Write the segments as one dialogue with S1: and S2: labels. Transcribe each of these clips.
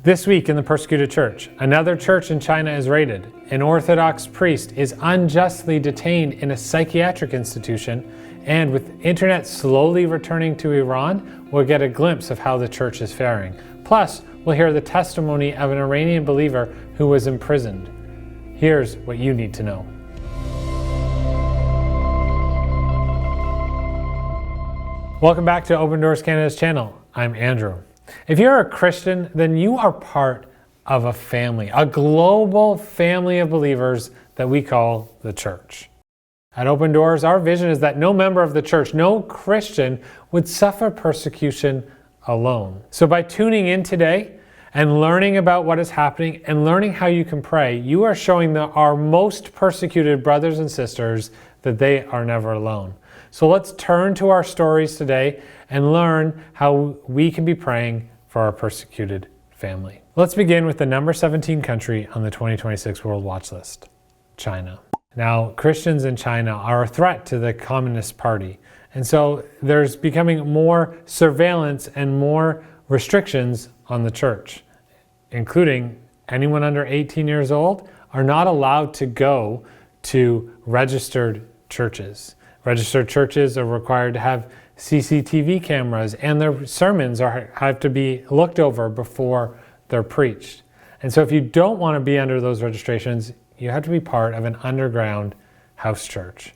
S1: This week in the Persecuted Church, another church in China is raided. An Orthodox priest is unjustly detained in a psychiatric institution, and with internet slowly returning to Iran, we'll get a glimpse of how the church is faring. Plus, we'll hear the testimony of an Iranian believer who was imprisoned. Here's what you need to know. Welcome back to Open Doors Canada's channel. I'm Andrew. If you're a Christian, then you are part of a family, a global family of believers that we call the church. At Open Doors, our vision is that no member of the church, no Christian, would suffer persecution alone. So by tuning in today and learning about what is happening and learning how you can pray, you are showing our most persecuted brothers and sisters that they are never alone. So let's turn to our stories today and learn how we can be praying for our persecuted family. Let's begin with the number 17 country on the 2026 World Watch List, China. Now, Christians in China are a threat to the Communist Party, and so there's becoming more surveillance and more restrictions on the church, including anyone under 18 years old are not allowed to go to registered churches. Registered churches are required to have CCTV cameras, and their sermons have to be looked over before they're preached. And so if you don't want to be under those registrations, you have to be part of an underground house church.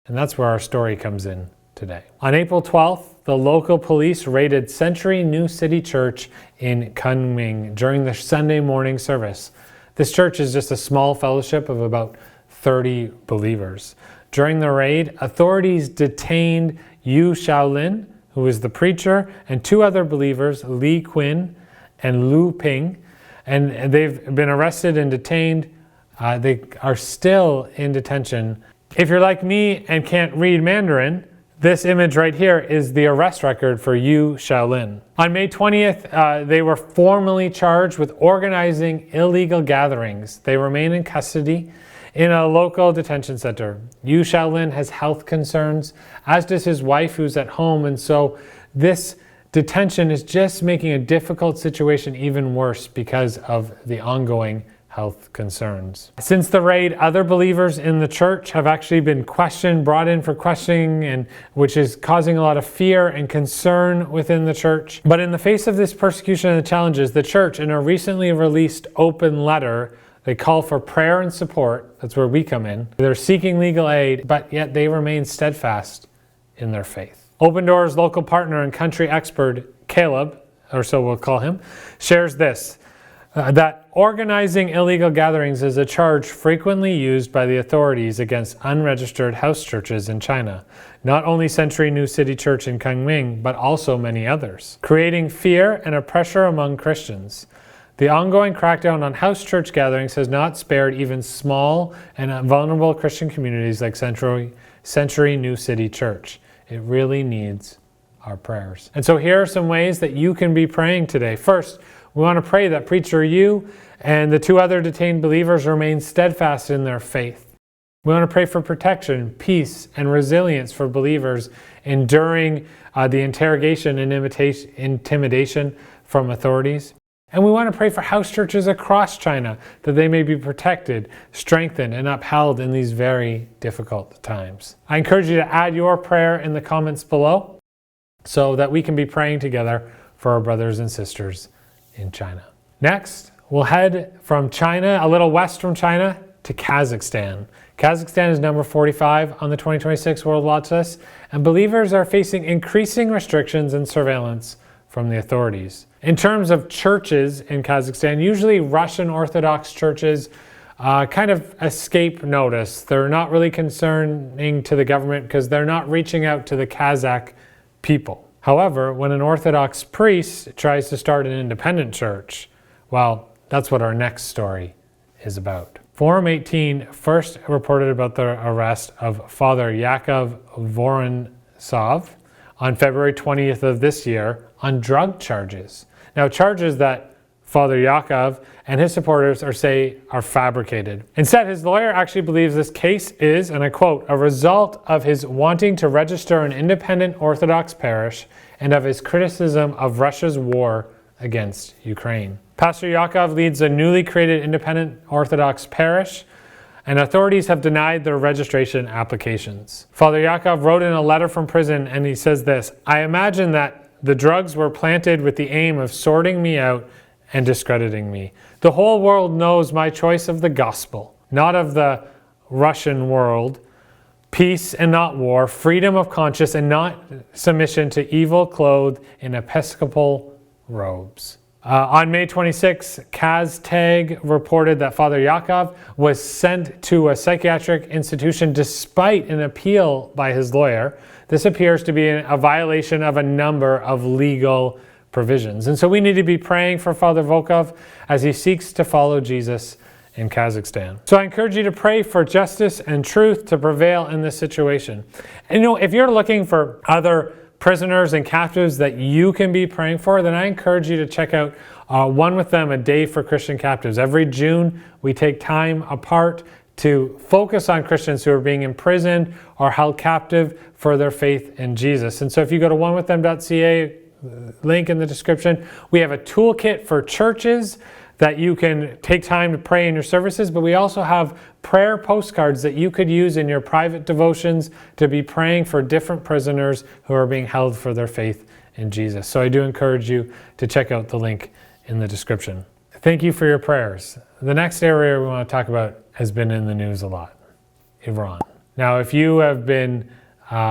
S1: And that's where our story comes in today. On April 12th, the local police raided Century New City Church in Kunming during the Sunday morning service. This church is just a small fellowship of about 30 believers. During the raid, authorities detained Yu Shaolin, who is the preacher, and two other believers, Li Qin and Lu Ping, and they've been arrested and detained. They are still in detention. If you're like me and can't read Mandarin, this image right here is the arrest record for Yu Shaolin. On May 20th, they were formally charged with organizing illegal gatherings. They remain in custody in a local detention center. Yu Shaolin has health concerns, as does his wife who's at home, and so this detention is just making a difficult situation even worse because of the ongoing health concerns. Since the raid, other believers in the church have actually been brought in for questioning, and which is causing a lot of fear and concern within the church. But in the face of this persecution and the challenges, the church, in a recently released open letter, they call for prayer and support. That's where we come in. They're seeking legal aid, but yet they remain steadfast in their faith. Open Doors local partner and country expert, Caleb, or so we'll call him, shares this, that organizing illegal gatherings is a charge frequently used by the authorities against unregistered house churches in China. Not only Century New City Church in Kunming, but also many others, creating fear and a pressure among Christians. The ongoing crackdown on house church gatherings has not spared even small and vulnerable Christian communities like Century New City Church. It really needs our prayers. And so here are some ways that you can be praying today. First, we want to pray that Preacher Yu and the two other detained believers remain steadfast in their faith. We want to pray for protection, peace, and resilience for believers enduring the interrogation and intimidation from authorities. And we want to pray for house churches across China that they may be protected, strengthened, and upheld in these very difficult times. I encourage you to add your prayer in the comments below so that we can be praying together for our brothers and sisters in China. Next, we'll head from China, a little west from China, to Kazakhstan. Kazakhstan is number 45 on the 2026 World Watch List, and believers are facing increasing restrictions and surveillance from the authorities. In terms of churches in Kazakhstan, usually Russian Orthodox churches kind of escape notice. They're not really concerning to the government because they're not reaching out to the Kazakh people. However, when an Orthodox priest tries to start an independent church, well, that's what our next story is about. Forum 18 first reported about the arrest of Father Yakov Vorontsov on February 20th of this year on drug charges. Now, charges that Father Yakov and his supporters are fabricated. Instead, his lawyer actually believes this case is, and I quote, a result of his wanting to register an independent Orthodox parish and of his criticism of Russia's war against Ukraine. Pastor Yakov leads a newly created independent Orthodox parish, and authorities have denied their registration applications. Father Yakov wrote in a letter from prison, and he says this: "I imagine that the drugs were planted with the aim of sorting me out and discrediting me. The whole world knows my choice of the gospel, not of the Russian world, peace and not war, freedom of conscience and not submission to evil, clothed in episcopal robes." On May 26, Kaztag reported that Father Yakov was sent to a psychiatric institution despite an appeal by his lawyer. This appears to be a violation of a number of legal provisions. And so we need to be praying for Father Volkov as he seeks to follow Jesus in Kazakhstan. So I encourage you to pray for justice and truth to prevail in this situation. And if you're looking for other prisoners and captives that you can be praying for, then I encourage you to check out One With Them, a Day for Christian Captives. Every June, we take time apart to focus on Christians who are being imprisoned or held captive for their faith in Jesus. And so if you go to onewiththem.ca, link in the description, we have a toolkit for churches that you can take time to pray in your services, but we also have prayer postcards that you could use in your private devotions to be praying for different prisoners who are being held for their faith in Jesus. So I do encourage you to check out the link in the description. Thank you for your prayers. The next area we want to talk about has been in the news a lot: Iran. Now, if you have been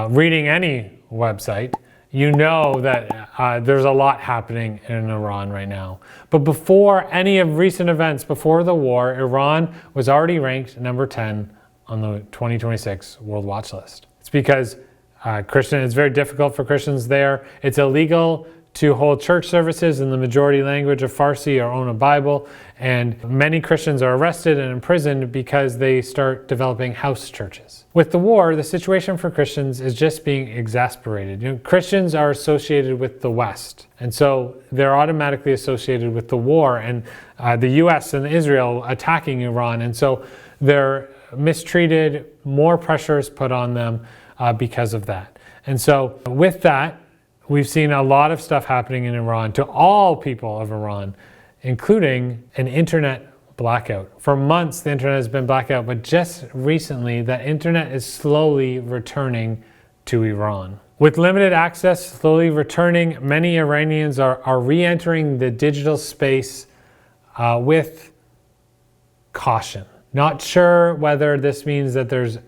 S1: reading any website, you know that there's a lot happening in Iran right now. But before any of recent events, before the war, Iran was already ranked number 10 on the 2026 World Watch List. It's because it's very difficult for Christians there. It's illegal to hold church services in the majority language of Farsi or own a Bible. And many Christians are arrested and imprisoned because they start developing house churches. With the war, the situation for Christians is just being exasperated. Christians are associated with the West, and so they're automatically associated with the war and the US and Israel attacking Iran. And so they're mistreated, more pressure is put on them because of that. And so with that, we've seen a lot of stuff happening in Iran to all people of Iran, including an internet blackout. For months, the internet has been blacked out, but just recently, that internet is slowly returning to Iran. With limited access slowly returning, many Iranians are re-entering the digital space with caution. Not sure whether this means that there's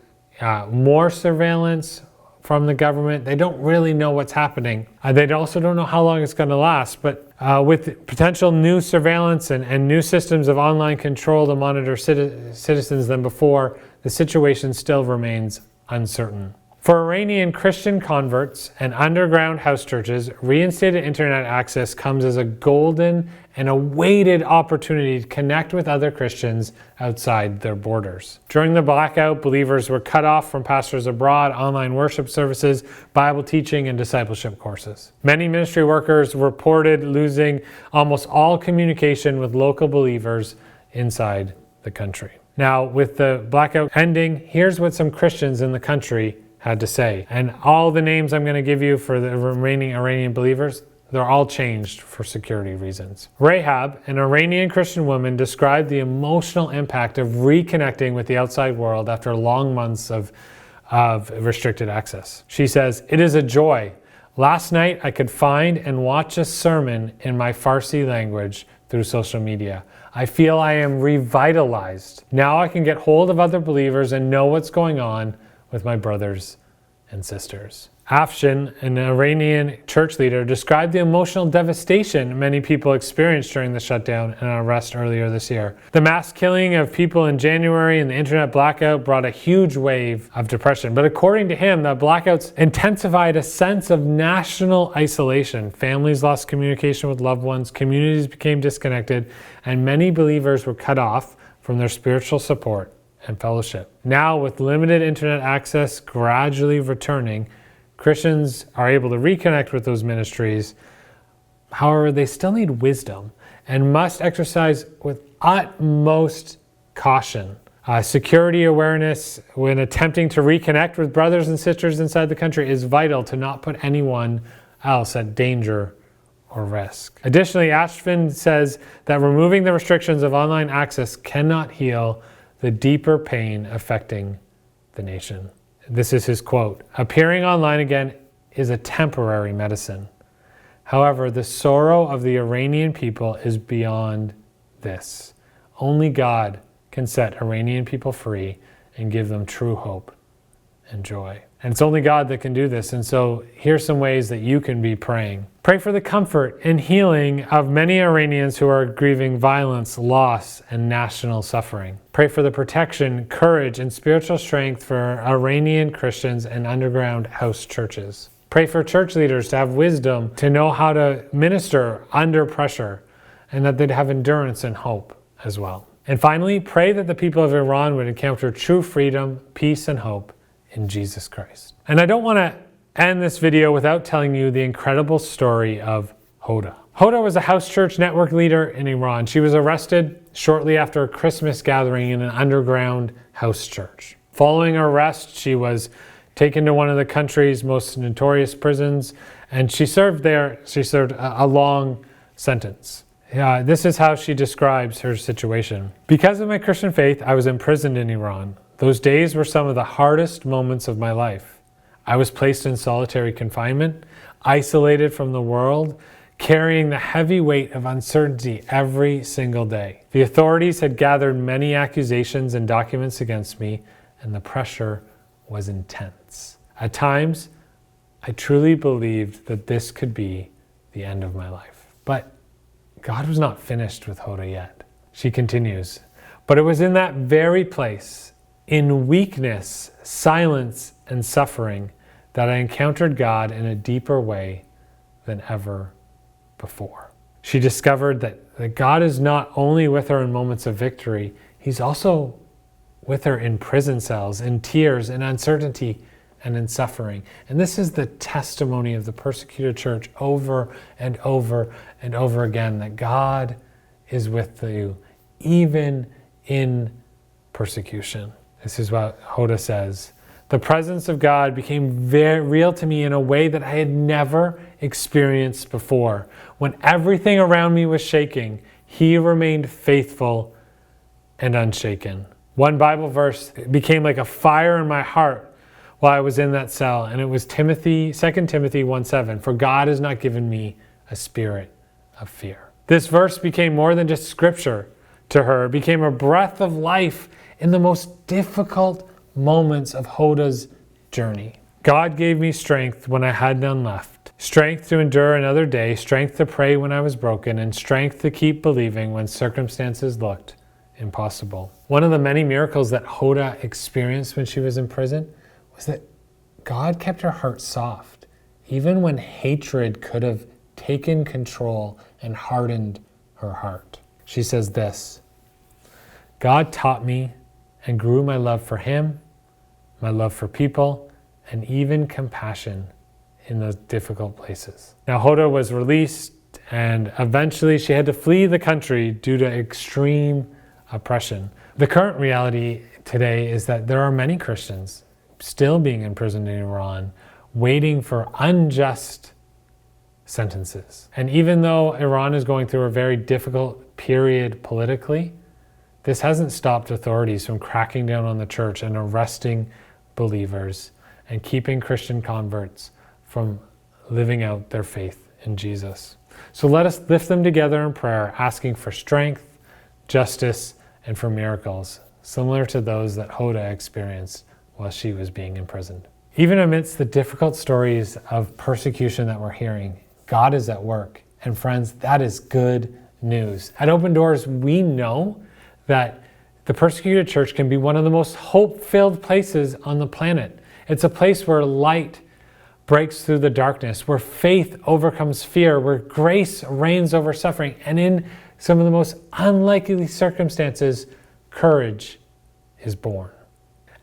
S1: more surveillance from the government. They don't really know what's happening. They also don't know how long it's going to last, but with potential new surveillance and new systems of online control to monitor citizens than before, the situation still remains uncertain. For Iranian Christian converts and underground house churches, reinstated internet access comes as a golden and awaited opportunity to connect with other Christians outside their borders. During the blackout, believers were cut off from pastors abroad, online worship services, Bible teaching, and discipleship courses. Many ministry workers reported losing almost all communication with local believers inside the country. Now, with the blackout ending, here's what some Christians in the country had to say. And all the names I'm going to give you for the remaining Iranian believers, they're all changed for security reasons. Rahab, an Iranian Christian woman, described the emotional impact of reconnecting with the outside world after long months of restricted access. She says, "It is a joy. Last night I could find and watch a sermon in my Farsi language through social media. I feel I am revitalized. Now I can get hold of other believers and know what's going on with my brothers and sisters." Afshin, an Iranian church leader, described the emotional devastation many people experienced during the shutdown and unrest earlier this year. The mass killing of people in January and the internet blackout brought a huge wave of depression. But according to him, the blackouts intensified a sense of national isolation. Families lost communication with loved ones, communities became disconnected, and many believers were cut off from their spiritual support and fellowship. Now, with limited internet access gradually returning, Christians are able to reconnect with those ministries. However, they still need wisdom and must exercise with utmost caution. Security awareness when attempting to reconnect with brothers and sisters inside the country is vital to not put anyone else at danger or risk. Additionally, Ashvin says that removing the restrictions of online access cannot heal the deeper pain affecting the nation. This is his quote: "Appearing online again is a temporary medicine. However, the sorrow of the Iranian people is beyond this. Only God can set Iranian people free and give them true hope and joy." And it's only God that can do this. And so here's some ways that you can be praying. Pray for the comfort and healing of many Iranians who are grieving violence, loss, and national suffering. Pray for the protection, courage, and spiritual strength for Iranian Christians and underground house churches. Pray for church leaders to have wisdom to know how to minister under pressure, and that they'd have endurance and hope as well. And finally, pray that the people of Iran would encounter true freedom, peace, and hope in Jesus Christ. And I don't want to end this video without telling you the incredible story of Hoda. Hoda was a house church network leader in Iran. She was arrested shortly after a Christmas gathering in an underground house church. Following her arrest, she was taken to one of the country's most notorious prisons, and she served a long sentence. This is how she describes her situation. "Because of my Christian faith, I was imprisoned in Iran. Those days were some of the hardest moments of my life. I was placed in solitary confinement, isolated from the world, carrying the heavy weight of uncertainty every single day. The authorities had gathered many accusations and documents against me, and the pressure was intense. At times, I truly believed that this could be the end of my life. But God was not finished with Hoda yet." She continues, "But it was in that very place, in weakness, silence, and suffering, that I encountered God in a deeper way than ever before." She discovered that God is not only with her in moments of victory, He's also with her in prison cells, in tears, in uncertainty, and in suffering. And this is the testimony of the persecuted church over and over and over again, that God is with you even in persecution. This is what Hoda says: "The presence of God became very real to me in a way that I had never experienced before. When everything around me was shaking, He remained faithful and unshaken. One Bible verse became like a fire in my heart while I was in that cell, and it was 2 Timothy 1:7, "For God has not given me a spirit of fear." This verse became more than just scripture to her. It became a breath of life in the most difficult moments of Hoda's journey. "God gave me strength when I had none left, strength to endure another day, strength to pray when I was broken, and strength to keep believing when circumstances looked impossible." One of the many miracles that Hoda experienced when she was in prison was that God kept her heart soft, even when hatred could have taken control and hardened her heart. She says this: "God taught me and grew my love for Him, my love for people, and even compassion in those difficult places." Now, Hoda was released, and eventually she had to flee the country due to extreme oppression. The current reality today is that there are many Christians still being imprisoned in Iran, waiting for unjust sentences. And even though Iran is going through a very difficult period politically, this hasn't stopped authorities from cracking down on the church and arresting believers and keeping Christian converts from living out their faith in Jesus. So let us lift them together in prayer, asking for strength, justice, and for miracles, similar to those that Hoda experienced while she was being imprisoned. Even amidst the difficult stories of persecution that we're hearing, God is at work. And friends, that is good news. At Open Doors, we know that the persecuted church can be one of the most hope-filled places on the planet. It's a place where light breaks through the darkness, where faith overcomes fear, where grace reigns over suffering, and in some of the most unlikely circumstances, courage is born.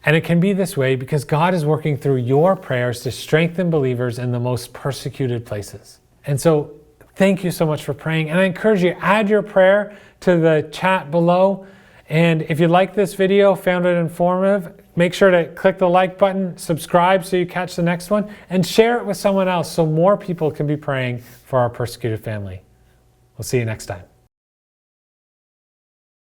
S1: And it can be this way because God is working through your prayers to strengthen believers in the most persecuted places. And so thank you so much for praying. And I encourage you, add your prayer to the chat below And if you like this video, found it informative, make sure to click the like button, subscribe so you catch the next one, and share it with someone else so more people can be praying for our persecuted family. We'll see you next time.